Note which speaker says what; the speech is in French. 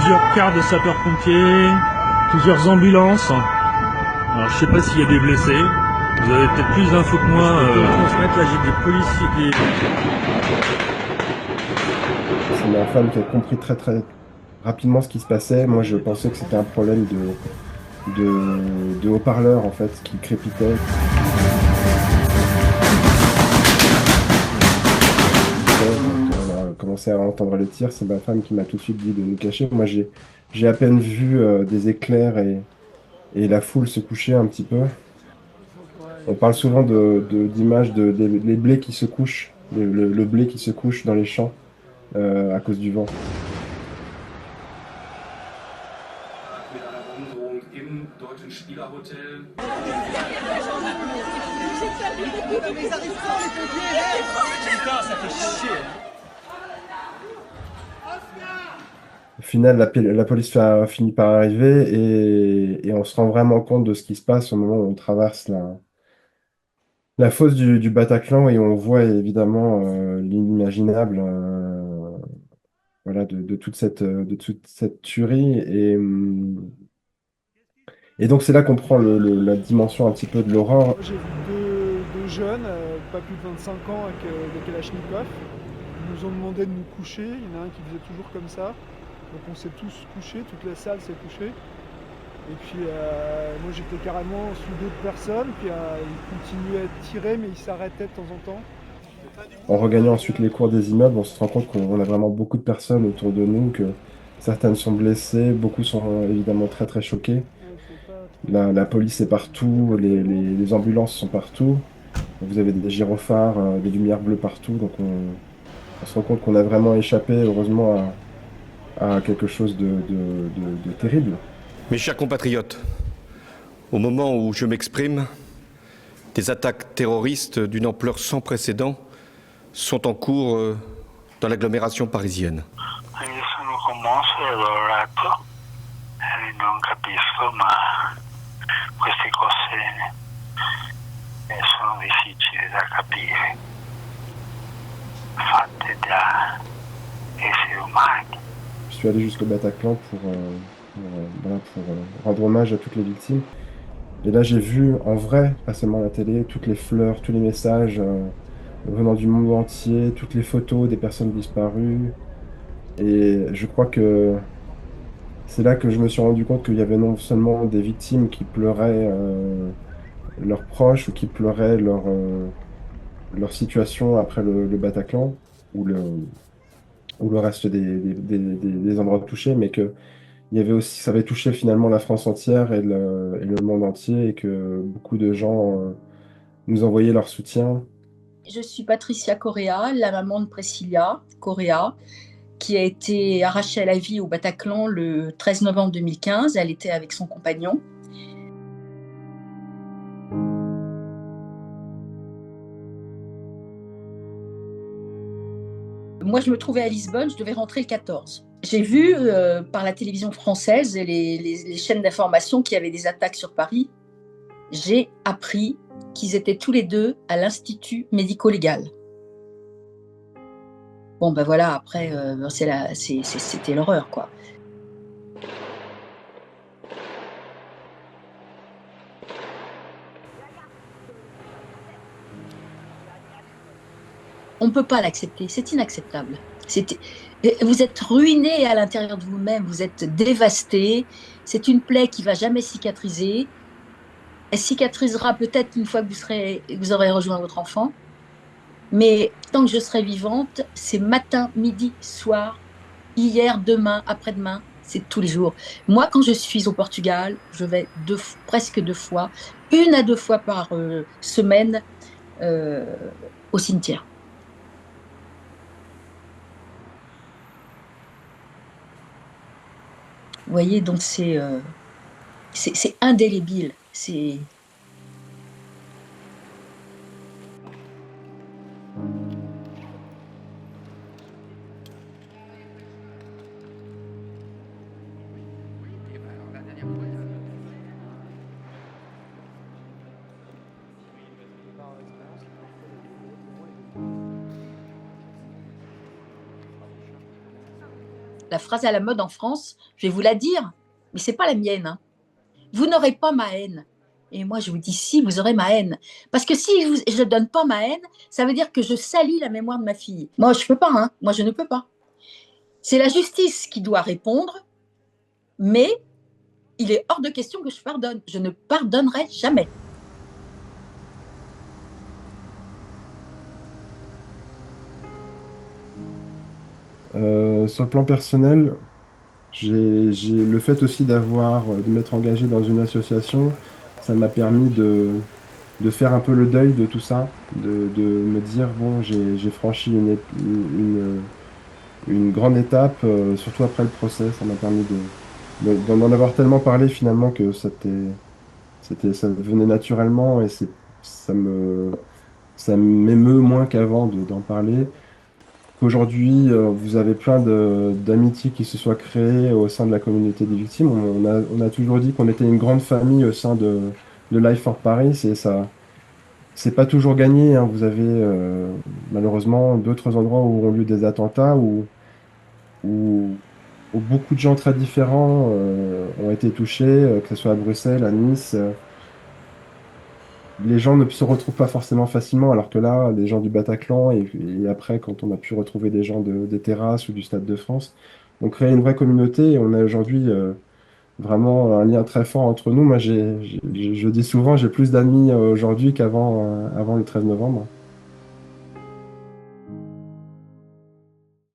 Speaker 1: plusieurs cars de sapeurs-pompiers, plusieurs ambulances. Alors je sais pas s'il y a des blessés. Vous avez peut-être plus d'infos que moi.
Speaker 2: Je peux te transmettre, là j'ai des policiers.
Speaker 3: C'est ma femme qui a compris très très rapidement ce qui se passait. Moi, je pensais que c'était un problème de haut-parleur en fait qui crépitait. Quand on a commencé à entendre les tirs, c'est ma femme qui m'a tout de suite dit de nous cacher. Moi, j'ai à peine vu des éclairs et la foule se coucher un petit peu. On parle souvent d'images les blés qui se couchent, le blé qui se couche dans les champs à cause du vent.
Speaker 4: Mit einer Bombendrohung im deutschen Spielerhotel.
Speaker 3: Au final, la police finit par arriver et on se rend vraiment compte de ce qui se passe au moment où on traverse la fosse du Bataclan et on voit évidemment l'inimaginable voilà, de toute cette tuerie. Et donc c'est là qu'on prend la dimension un petit peu de l'horreur.
Speaker 2: Moi j'ai vu deux jeunes, pas plus de 25 ans, avec des kalachnikovs. Ils nous ont demandé de nous coucher. Il y en a un qui faisait toujours comme ça. Donc on s'est tous couchés, toute la salle s'est couchée. Et puis moi j'étais carrément sous d'autres personnes. Puis ils continuaient à tirer, mais ils s'arrêtaient de temps en temps.
Speaker 3: En regagnant ensuite les cours des immeubles, on se rend compte qu'on a vraiment beaucoup de personnes autour de nous, que certaines sont blessées, beaucoup sont évidemment très très choquées. La police est partout, les ambulances sont partout. Vous avez des gyrophares, des lumières bleues partout. Donc on se rend compte qu'on a vraiment échappé, heureusement, à quelque chose de terrible.
Speaker 5: Mes chers compatriotes, au moment où je m'exprime, des attaques terroristes d'une ampleur sans précédent sont en cours dans l'agglomération parisienne.
Speaker 6: Io sono commosso e addolorato e non capisco, ma queste cose sono difficili da capire, fatte da esseri umani.
Speaker 3: Je suis allé jusqu'au Bataclan voilà, rendre hommage à toutes les victimes. Et là, j'ai vu en vrai, pas seulement à la télé, toutes les fleurs, tous les messages venant du monde entier, toutes les photos des personnes disparues. Et je crois que c'est là que je me suis rendu compte qu'il y avait non seulement des victimes qui pleuraient leurs proches ou qui pleuraient leur situation après le Bataclan ou le reste des endroits touchés, mais que il y avait aussi, ça avait touché finalement la France entière et le monde entier et que beaucoup de gens nous envoyaient leur soutien.
Speaker 7: Je suis Patricia Correa, la maman de Priscilla Correa, qui a été arrachée à la vie au Bataclan le 13 novembre 2015. Elle était avec son compagnon. Moi, je me trouvais à Lisbonne, je devais rentrer le 14. J'ai vu par la télévision française et les chaînes d'information qu'il y avait des attaques sur Paris. J'ai appris qu'ils étaient tous les deux à l'Institut médico-légal. Bon, ben voilà, après, c'était l'horreur, quoi. On ne peut pas l'accepter, c'est inacceptable. Vous êtes ruiné à l'intérieur de vous-même, vous êtes dévasté. C'est une plaie qui ne va jamais cicatriser. Elle cicatrisera peut-être une fois que vous aurez rejoint votre enfant. Mais tant que je serai vivante, c'est matin, midi, soir, hier, demain, après-demain, c'est tous les jours. Moi, quand je suis au Portugal, je vais presque 2 fois, 1 à 2 fois par semaine au cimetière. Vous voyez, donc c'est indélébile. C'est... la phrase à la mode en France, je vais vous la dire, mais c'est pas la mienne. Hein. Vous n'aurez pas ma haine. Et moi, je vous dis, si, vous aurez ma haine. Parce que si je ne donne pas ma haine, ça veut dire que je salis la mémoire de ma fille. Moi, je ne peux pas. Hein. Moi, je ne peux pas. C'est la justice qui doit répondre, mais il est hors de question que je pardonne. Je ne pardonnerai jamais.
Speaker 3: Sur le plan personnel, le fait aussi de m'être engagé dans une association, ça m'a permis de faire un peu le deuil de tout ça, de me dire, bon, j'ai franchi une grande étape, surtout après le procès, ça m'a permis d'en avoir tellement parlé finalement que ça venait naturellement et ça m'émeut moins qu'avant d'en parler. Qu'aujourd'hui, vous avez plein d'amitiés qui se soient créées au sein de la communauté des victimes. On a toujours dit qu'on était une grande famille au sein de Life for Paris et ça, c'est pas toujours gagné. Hein. Vous avez malheureusement d'autres endroits où ont lieu des attentats où, où beaucoup de gens très différents ont été touchés, que ce soit à Bruxelles, à Nice. Les gens ne se retrouvent pas forcément facilement, alors que là, les gens du Bataclan, et après, quand on a pu retrouver des gens des terrasses ou du Stade de France, on crée une vraie communauté et on a aujourd'hui vraiment un lien très fort entre nous. Moi, je dis souvent, j'ai plus d'amis aujourd'hui qu'avant avant le 13 novembre.